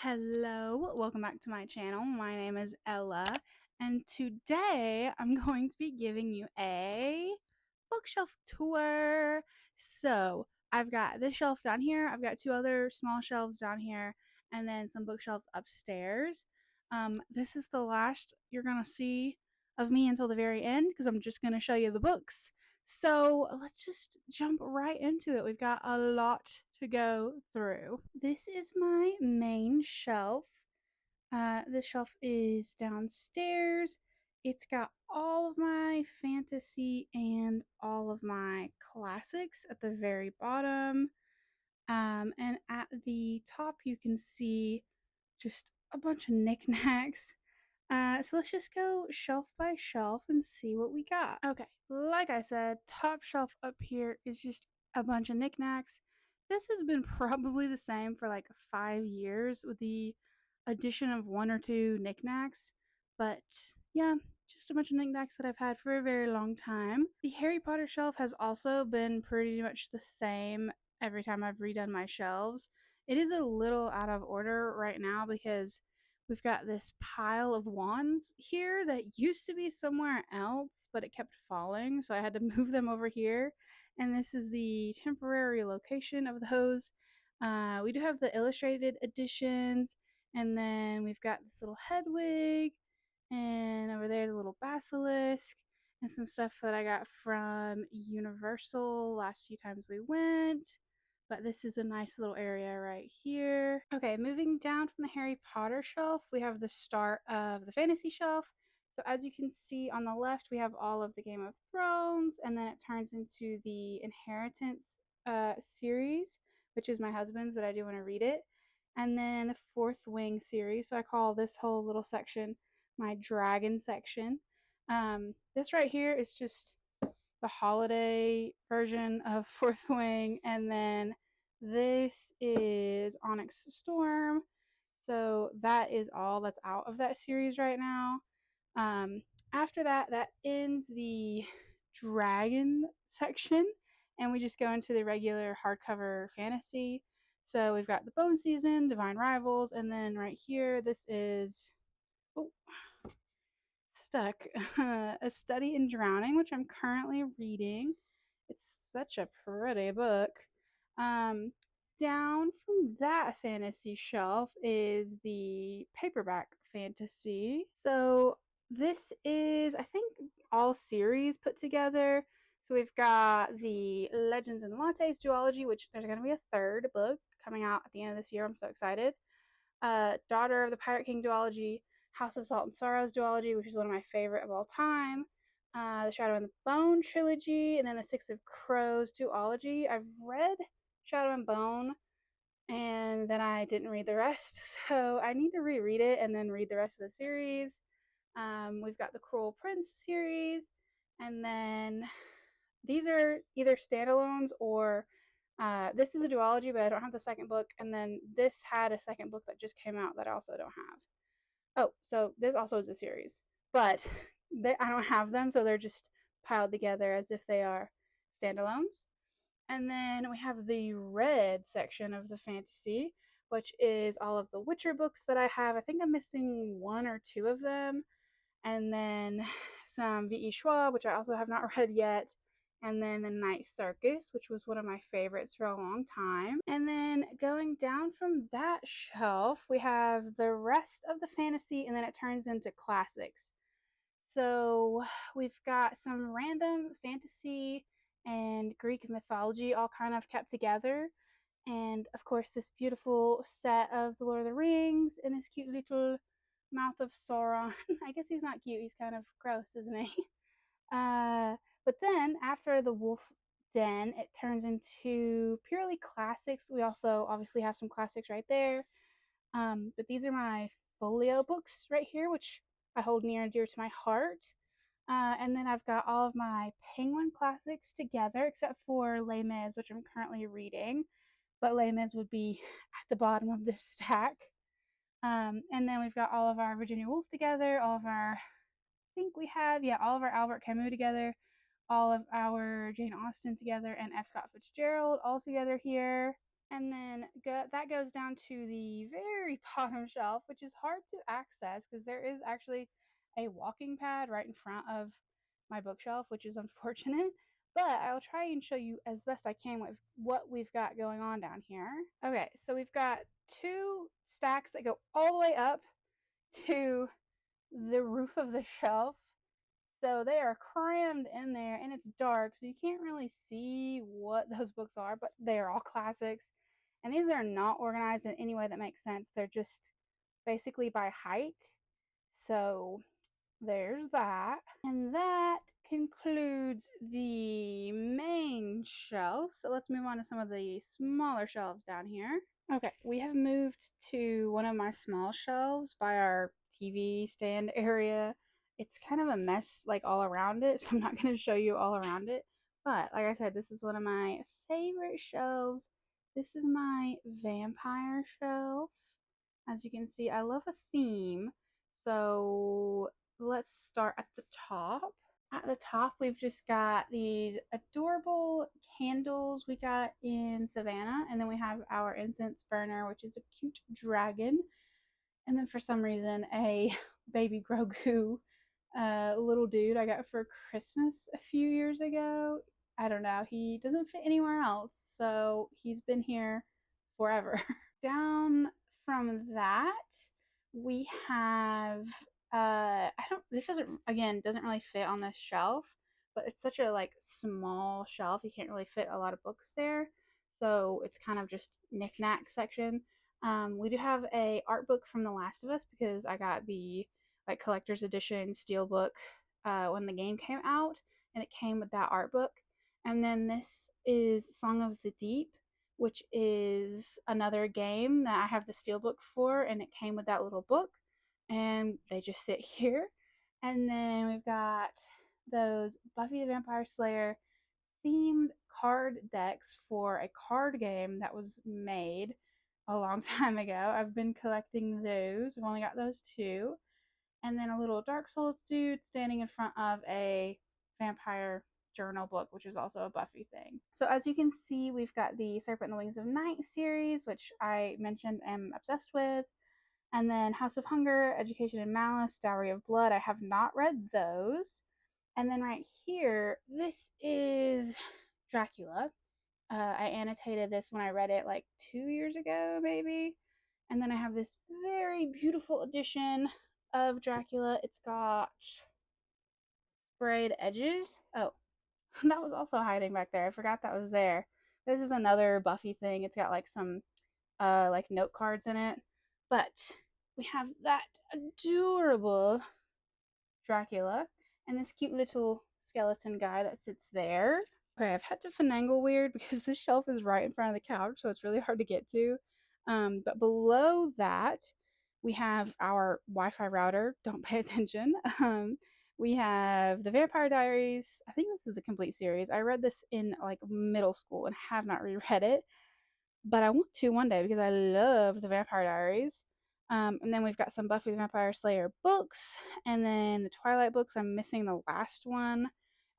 Hello, welcome back to my channel. My name is Ella, and today I'm going to be giving you a bookshelf tour. So, I've got this shelf down here, I've got two other small shelves down here, and then some bookshelves upstairs. This is the last you're gonna see of me until the very end because I'm just gonna show you the books. So let's just jump right into it. We've got a lot to go through. This is my main shelf. This shelf is downstairs. It's got all of my fantasy and all of my classics at the very bottom. And at the top, you can see just a bunch of knickknacks. So let's just go shelf by shelf and see what we got. Okay, like I said, top shelf up here is just a bunch of knickknacks. This has been probably the same for like 5 years with the addition of one or two knickknacks. But yeah, just a bunch of knickknacks that I've had for a very long time. The Harry Potter shelf has also been pretty much the same every time I've redone my shelves. It is a little out of order right now because we've got this pile of wands here that used to be somewhere else, but it kept falling, so I had to move them over here. And this is the temporary location of those. We do have the illustrated editions, and then we've got this little Hedwig, and over there the little basilisk, and some stuff that I got from Universal last few times we went. But this is a nice little area right here. Okay, moving down from the Harry Potter shelf, we have the start of the fantasy shelf. So as you can see on the left, we have all of the Game of Thrones, and then it turns into the Inheritance series, which is my husband's, but I do want to read it. And then the Fourth Wing series. So I call this whole little section my dragon section. This right here is just the holiday version of Fourth Wing, and then this is Onyx Storm. So that is all that's out of that series right now. Um, After that, that ends the dragon section, and we just go into the regular hardcover fantasy. So we've got the Bone Season, Divine Rivals, and then right here, this is stuck. A Study in Drowning, which I'm currently reading. It's such a pretty book. Down from that fantasy shelf is the paperback fantasy. So this is, I think, all series put together. So we've got the Legends and Lattes duology, which there's going to be a third book coming out at the end of this year. I'm so excited. Daughter of the Pirate King duology, House of Salt and Sorrows duology, which is one of my favorite of all time. The Shadow and the Bone trilogy, and then the Six of Crows duology. I've read Shadow and Bone, and then I didn't read the rest, so I need to reread it and then read the rest of the series. We've got the Cruel Prince series, and then these are either standalones or this is a duology, but I don't have the second book, and then this had a second book that just came out that I also don't have. Oh, so this also is a series, but I don't have them, so they're just piled together as if they are standalones. And then we have the red section of the fantasy, which is all of the Witcher books that I have. I think I'm missing one or two of them. And then some V.E. Schwab, which I also have not read yet. And then The Night Circus, which was one of my favorites for a long time. And then going down from that shelf, we have the rest of the fantasy, and then it turns into classics. So we've got some random fantasy and Greek mythology all kind of kept together. And of course, this beautiful set of The Lord of the Rings and this cute little mouth of Sauron. I guess he's not cute, he's kind of gross, isn't he? But then after the Wolf Den, it turns into purely classics. We also obviously have some classics right there. But these are my folio books right here, which I hold near and dear to my heart. And then I've got all of my Penguin classics together, except for Les Mis, which I'm currently reading. But Les Mis would be at the bottom of this stack. And then we've got all of our Virginia Woolf together, all of our, all of our Albert Camus together, all of our Jane Austen together, and F. Scott Fitzgerald all together here. And then that goes down to the very bottom shelf, which is hard to access because there is actually a walking pad right in front of my bookshelf, which is unfortunate. But I'll try and show you as best I can with what we've got going on down here. Okay, so we've got two stacks that go all the way up to the roof of the shelf. So they are crammed in there and it's dark, so you can't really see what those books are, but they are all classics. And these are not organized in any way that makes sense. They're just basically by height. So there's that. And that concludes the main shelf. So let's move on to some of the smaller shelves down here. Okay, we have moved to one of my small shelves by our TV stand area. It's kind of a mess like all around it, so I'm not going to show you all around it. But like I said, this is one of my favorite shelves. This is my vampire shelf. As you can see, I love a theme. So let's start at the top. At the top, we've just got these adorable candles we got in Savannah, and then we have our incense burner, which is a cute dragon, and then for some reason, a baby Grogu little dude I got for Christmas a few years ago. I don't know, he doesn't fit anywhere else, so he's been here forever. Down from that, we have I don't this doesn't again doesn't really fit on this shelf, but it's such a like small shelf, you can't really fit a lot of books there. So it's kind of just knickknack section. We do have a art book from The Last of Us because I got the like collector's edition steel book when the game came out, and it came with that art book. And then this is Song of the Deep, which is another game that I have the steelbook for, and it came with that little book, and they just sit here. And then we've got those Buffy the Vampire Slayer themed card decks for a card game that was made a long time ago. I've been collecting those. I've only got those two. And then a little Dark Souls dude standing in front of a vampire journal book, which is also a Buffy thing. So as you can see, we've got the Serpent and the Wings of Night series, which I mentioned am obsessed with. And then House of Hunger, Education and Malice, Dowry of Blood. I have not read those. And then right here, this is Dracula. I annotated this when I read it like 2 years ago, maybe. And then I have this very beautiful edition of Dracula. It's got sprayed edges. Oh, that was also hiding back there. I forgot that was there. This is another Buffy thing. It's got like some like note cards in it. But we have that adorable Dracula and this cute little skeleton guy that sits there. Okay, I've had to finagle weird because this shelf is right in front of the couch, so it's really hard to get to. But below that, we have our Wi-Fi router. Don't pay attention. We have the Vampire Diaries. I think this is the complete series. I read this in like middle school and have not reread it, but I want to one day because I love the Vampire Diaries. And then we've got some Buffy the Vampire Slayer books, and then the Twilight books. I'm missing the last one.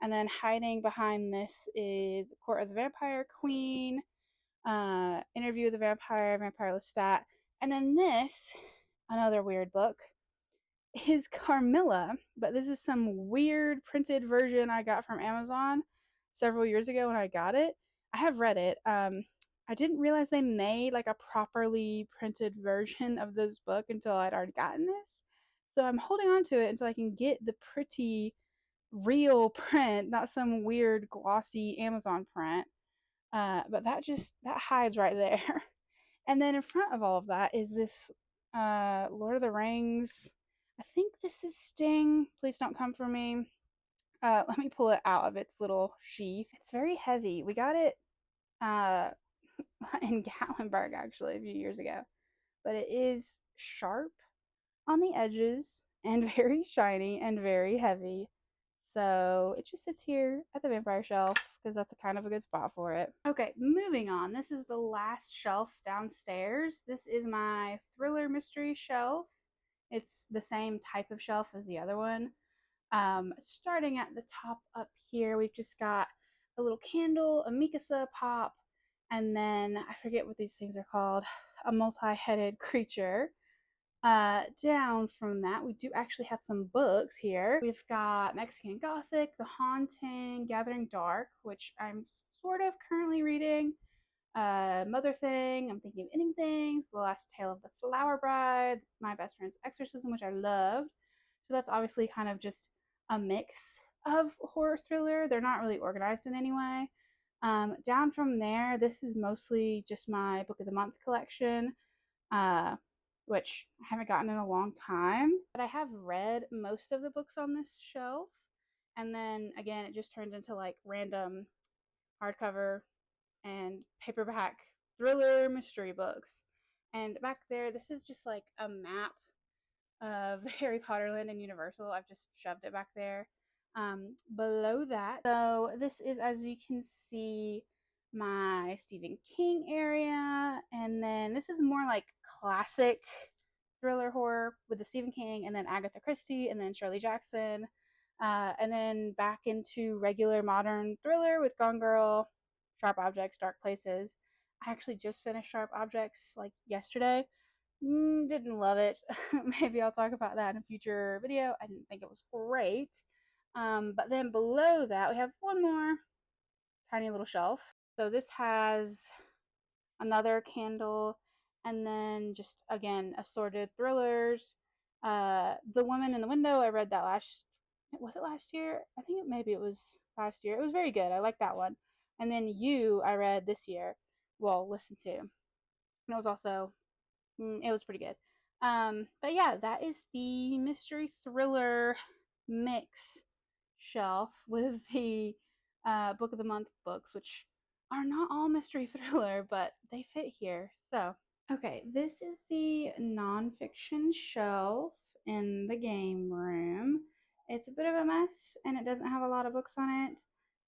And then hiding behind this is Court of the Vampire Queen, Interview with the Vampire, Vampire Lestat. And then this, another weird book, is Carmilla, but this is some weird printed version I got from Amazon several years ago when I got it. I have read it. I didn't realize they made like a properly printed version of this book until I'd already gotten this. So I'm holding on to it until I can get the pretty real print, not some weird glossy Amazon print. But that hides right there. And then in front of all of that is this Lord of the Rings. I think this is Sting. Please don't come for me. Let me pull it out of its little sheath. It's very heavy. We got it uh, in Gatlinburg actually a few years ago, but it is sharp on the edges and very shiny and very heavy. So it just sits here at the vampire shelf because that's a kind of a good spot for it. Okay, moving on. This is the last shelf downstairs. This is my thriller mystery shelf. It's the same type of shelf as the other one. Starting at the top up here, we've just got a little candle, a Mikasa pop, and then I forget what these things are called, a multi-headed creature. Down from that, we do actually have some books here. We've got Mexican Gothic, The Haunting, Gathering Dark, which I'm sort of currently reading. Mother Thing, I'm Thinking of Ending Things, The Last Tale of the Flower Bride, My Best Friend's Exorcism, which I loved. So that's obviously kind of just a mix of horror thriller. They're not really organized in any way. Down from there, this is mostly just my Book of the Month collection, uh, which I haven't gotten in a long time. But I have read most of the books on this shelf. And then again, it just turns into like random hardcover and paperback thriller mystery books. And back there, this is just like a map of the Harry Potter land and Universal. I've just shoved it back there. Below that, so this is, as you can see, my Stephen King area, and then this is more like classic thriller horror with the Stephen King, and then Agatha Christie, and then Shirley Jackson, and then back into regular modern thriller with Gone Girl, Sharp Objects, Dark Places. I actually just finished Sharp Objects like yesterday. Didn't love it. Maybe I'll talk about that in a future video. I didn't think it was great. But then below that, we have one more tiny little shelf. So this has another candle, and then just again assorted thrillers. The Woman in the Window, I read that was it last year? I think maybe it was last year. It was very good. I like that one. And then You, I read this year. Well, listen to. And it was also it was pretty good. But yeah, that is the mystery thriller mix shelf with the Book of the Month books, which are not all mystery thriller, but they fit here. So, okay, this is the nonfiction shelf in the game room. It's a bit of a mess and it doesn't have a lot of books on it,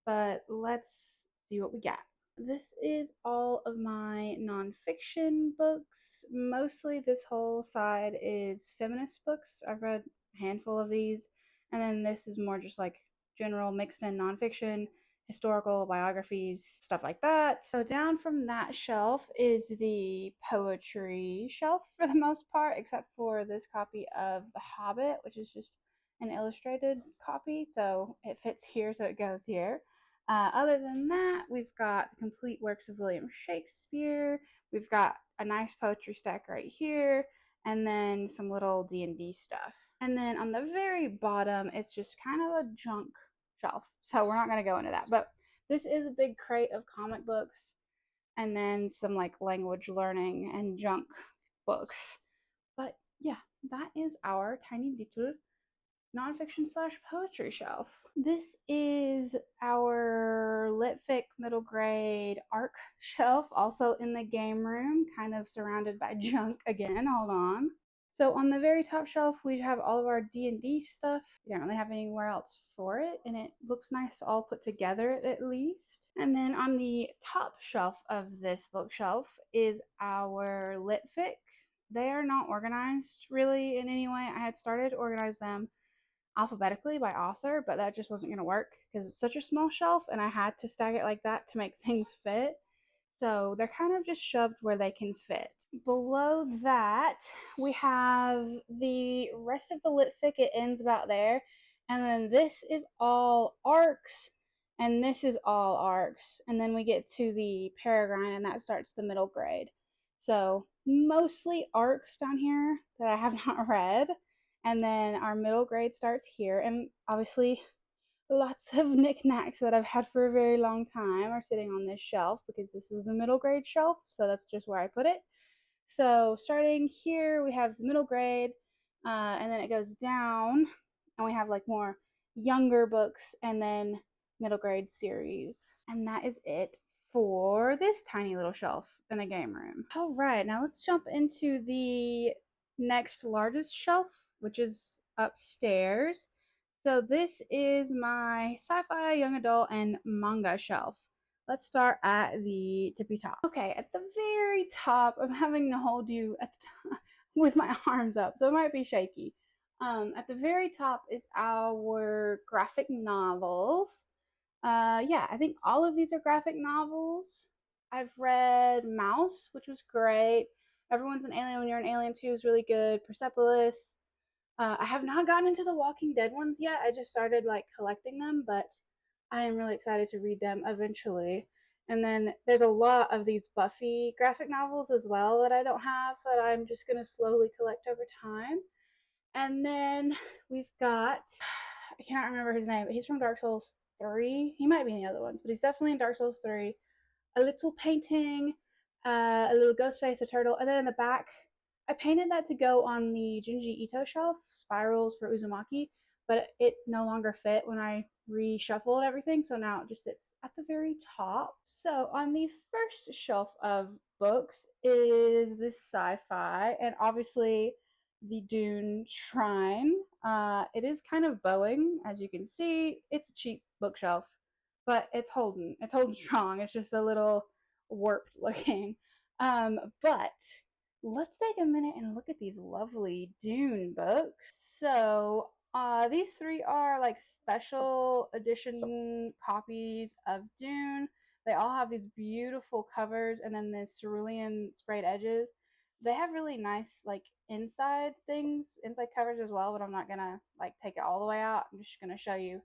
but let's see what we got. This is all of my nonfiction books. Mostly this whole side is feminist books. I've read a handful of these. And then this is more just like general mixed in nonfiction, historical biographies, stuff like that. So down from that shelf is the poetry shelf for the most part, except for this copy of The Hobbit, which is just an illustrated copy. So it fits here, so it goes here. Other than that, we've got the complete works of William Shakespeare. We've got a nice poetry stack right here, and then some little D&D stuff. And then on the very bottom, it's just kind of a junk shelf. So we're not going to go into that. But this is a big crate of comic books, and then some like language learning and junk books. But yeah, that is our tiny little nonfiction slash poetry shelf. This is our Litfic middle grade ARC shelf, also in the game room, kind of surrounded by junk again. Hold on. So on the very top shelf, we have all of our D&D stuff. We don't really have anywhere else for it, and it looks nice all put together at least. And then on the top shelf of this bookshelf is our Litfic. They are not organized really in any way. I had started to organize them alphabetically by author, but that just wasn't going to work because it's such a small shelf and I had to stack it like that to make things fit. So they're kind of just shoved where they can fit. Below that, we have the rest of the Litfic. It ends about there. And then this is all arcs, and this is all arcs. And then we get to the Peregrine, and that starts the middle grade. So mostly arcs down here that I have not read. And then our middle grade starts here. And obviously, lots of knickknacks that I've had for a very long time are sitting on this shelf because this is the middle grade shelf. So that's just where I put it. So starting here, we have the middle grade, and then it goes down, and we have like more younger books, and then middle grade series. And that is it for this tiny little shelf in the game room. All right, now let's jump into the next largest shelf, which is upstairs. So this is my sci-fi, young adult, and manga shelf. Let's start at the tippy top. Okay, at the very top, I'm having to hold you at the top with my arms up, so it might be shaky. At the very top is our graphic novels. Yeah, I think all of these are graphic novels. I've read Mouse, which was great. Everyone's an Alien When You're an Alien too is really good. Persepolis. I have not gotten into the Walking Dead ones yet. I just started like collecting them, but I am really excited to read them eventually. And then there's a lot of these Buffy graphic novels as well that I don't have that I'm just going to slowly collect over time. And then we've got, I cannot remember his name, but he's from Dark Souls 3. He might be in the other ones, but he's definitely in Dark Souls 3. A little painting, a little ghost face, a turtle, and then in the back, I painted that to go on the Junji Ito shelf, spirals for Uzumaki, but it no longer fit when I reshuffled everything, so now it just sits at the very top. So on the first shelf of books is this sci-fi, and obviously the Dune Shrine. It is kind of bowing, as you can see. It's a cheap bookshelf, but it's holding strong. It's just a little warped looking. But let's take a minute and look at these lovely Dune books. So these three are like special edition copies of Dune. They all have these beautiful covers and then the cerulean sprayed edges. They have really nice like inside things, inside covers as well, but I'm not gonna like take it all the way out. I'm just gonna show you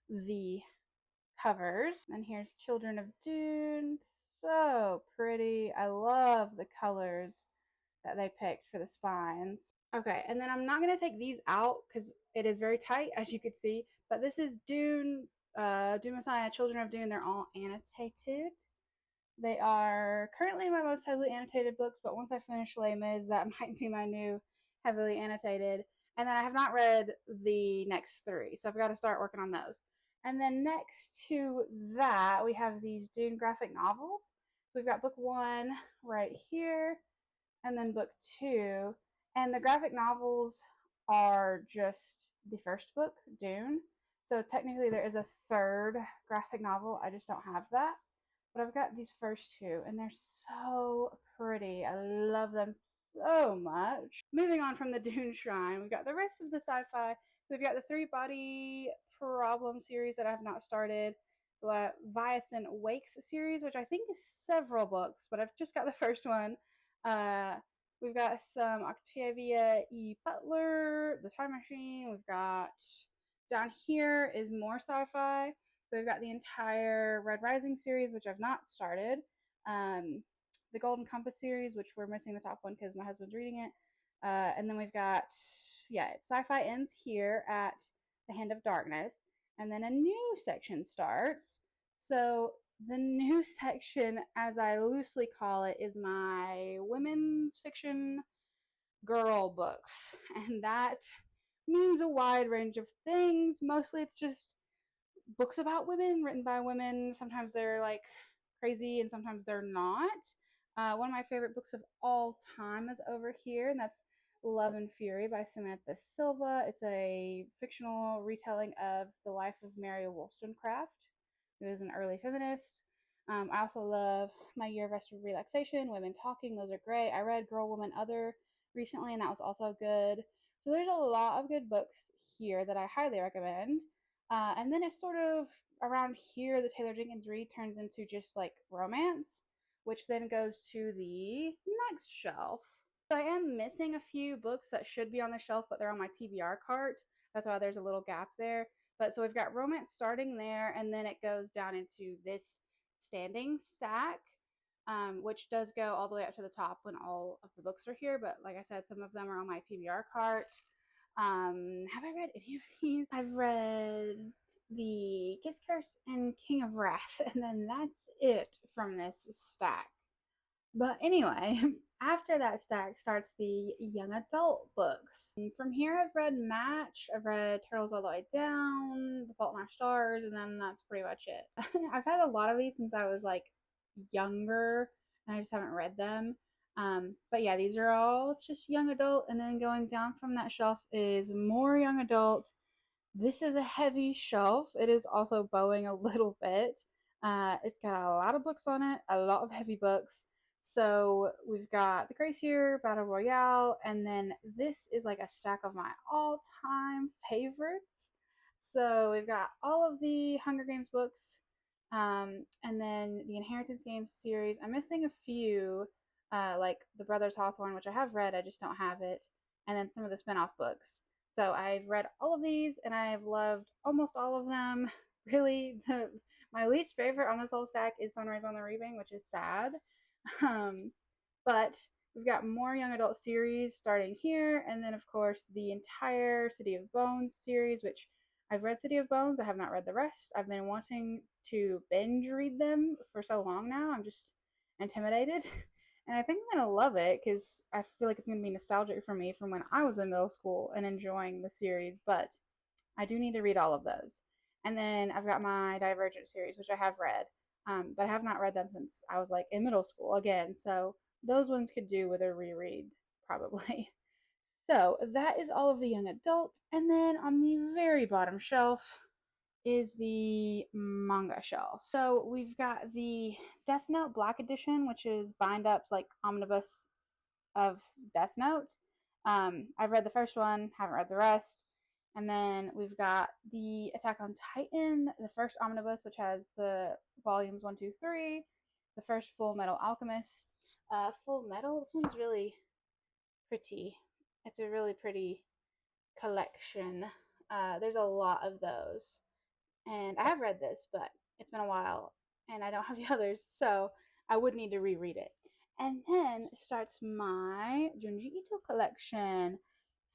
the covers. And here's Children of Dune. So pretty. I love the colors that they picked for the spines. Okay, and then I'm not going to take these out because it is very tight, as you could see. But this is Dune, Dune Messiah, Children of Dune. They're all annotated. They are currently my most heavily annotated books, but once I finish Les Mis, that might be my new heavily annotated. And then I have not read the next three, so I've got to start working on those. And then next to that, we have these Dune graphic novels. We've got book one right here, and then book two. And the graphic novels are just the first book, Dune. So technically, there is a third graphic novel. I just don't have that. But I've got these first two, and they're so pretty. I love them so much. Moving on from the Dune Shrine, we've got the rest of the sci-fi. So we've got the Three Body Problem series that I have not started, the Leviathan Wakes series, which I think is several books, but I've just got the first one. Uh, we've got some Octavia E. Butler, The Time Machine. We've got down here is more sci-fi. So we've got the entire Red Rising series, which I've not started. The Golden Compass series, which we're missing the top one because my husband's reading it. And then we've got, yeah, sci-fi ends here at The Hand of Darkness. And then a new section starts. So the new section, as I loosely call it, is my women's fiction girl books. And that means a wide range of things. Mostly it's just books about women written by women. Sometimes they're like crazy and sometimes they're not. One of my favorite books of all time is over here, and that's Love and Fury by Samantha Silva. It's a fictional retelling of the life of Mary Wollstonecraft, who is an early feminist. I also love My Year of Restorative Relaxation, Women Talking. Those are great. I read Girl, Woman, Other recently, and that was also good. So there's a lot of good books here that I highly recommend. And then it's sort of around here, the Taylor Jenkins Reid turns into just like romance, which then goes to the next shelf. So I am missing a few books that should be on the shelf, but they're on my TBR cart. That's why there's a little gap there. But so we've got romance starting there, and then it goes down into this standing stack, which does go all the way up to the top when all of the books are here. But like I said, some of them are on my TBR cart. Have I read any of these? I've read the Kiss Curse and King of Wrath, and then that's it from this stack. But anyway, after that stack starts the young adult books. And from here, I've read Match, I've read Turtles All the Way Down, The Fault in Our Stars, and then that's pretty much it. I've had a lot of these since I was like younger, and I just haven't read them. But yeah, these are all just young adult, and then going down from that shelf is more young adult. This is a heavy shelf. It is also bowing a little bit. It's got a lot of books on it, a lot of heavy books. So we've got The Gracier, Battle Royale, and then this is like a stack of my all-time favorites. So we've got all of the Hunger Games books, And then the Inheritance Games series. I'm missing a few, like the Brothers Hawthorne, which I have read, I just don't have it, and then some of the spin-off books. So I've read all of these, and I have loved almost all of them. Really, my least favorite on this whole stack is Sunrise on the Reaping, which is sad. Um, but we've got more young adult series starting here, and then of course the entire City of Bones series, which I've read City of Bones. I have not read the rest. I've been wanting to binge read them for so long now. I'm just intimidated. And I think I'm going to love it because I feel like it's going to be nostalgic for me from when I was in middle school and enjoying the series. But I do need to read all of those. And then I've got my Divergent series, which I have read, but I have not read them since I was like in middle school again. So those ones could do with a reread, probably. So that is all of the young adult. And then on the very bottom shelf is the manga shelf. So we've got the Death Note Black Edition, which is bind ups like omnibus of Death Note. I've read the first one, haven't read the rest. And then we've got the Attack on Titan, the first omnibus, which has the volumes 1, 2, 3. The first Full Metal Alchemist. Full Metal, this one's really pretty. It's a really pretty collection. There's a lot of those. And I have read this, but it's been a while and I don't have the others, so I would need to reread it. And then starts my Junji Ito collection.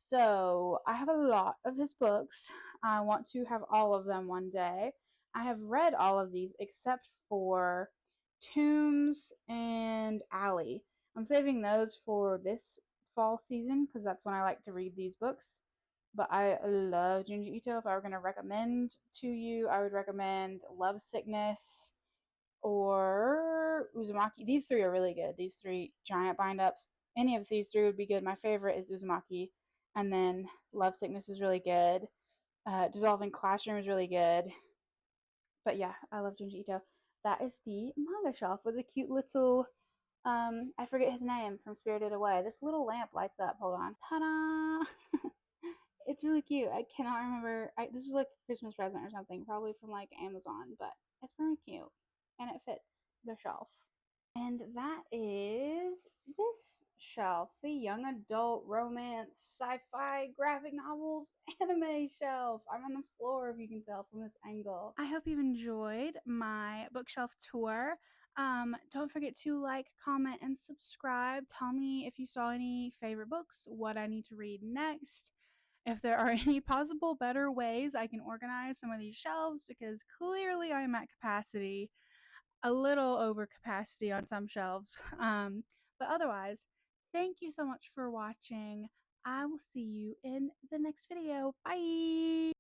So I have a lot of his books. I want to have all of them one day. I have read all of these except for Tombs and Alley. I'm saving those for this fall season because that's when I like to read these books. But I love Junji Ito. If I were going to recommend to you, I would recommend Love Sickness or Uzumaki. These three are really good. These three giant bind ups. Any of these three would be good. My favorite is Uzumaki. And then Love Sickness is really good. Dissolving Classroom is really good. But yeah, I love Junji Ito. That is the manga shelf with a cute little I forget his name from Spirited Away. This little lamp lights up. Hold on. Ta-da! It's really cute. I cannot remember. This is like a Christmas present or something, probably from like Amazon, but it's very cute and it fits the shelf. And that is this shelf, the young adult romance, sci-fi, graphic novels, anime shelf. I'm on the floor if you can tell from this angle. I hope you've enjoyed my bookshelf tour. Don't forget to like, comment, and subscribe. Tell me if you saw any favorite books, what I need to read next, if there are any possible better ways I can organize some of these shelves, because clearly I'm at capacity, a little over capacity on some shelves. But otherwise, thank you so much for watching. I will see you in the next video. Bye!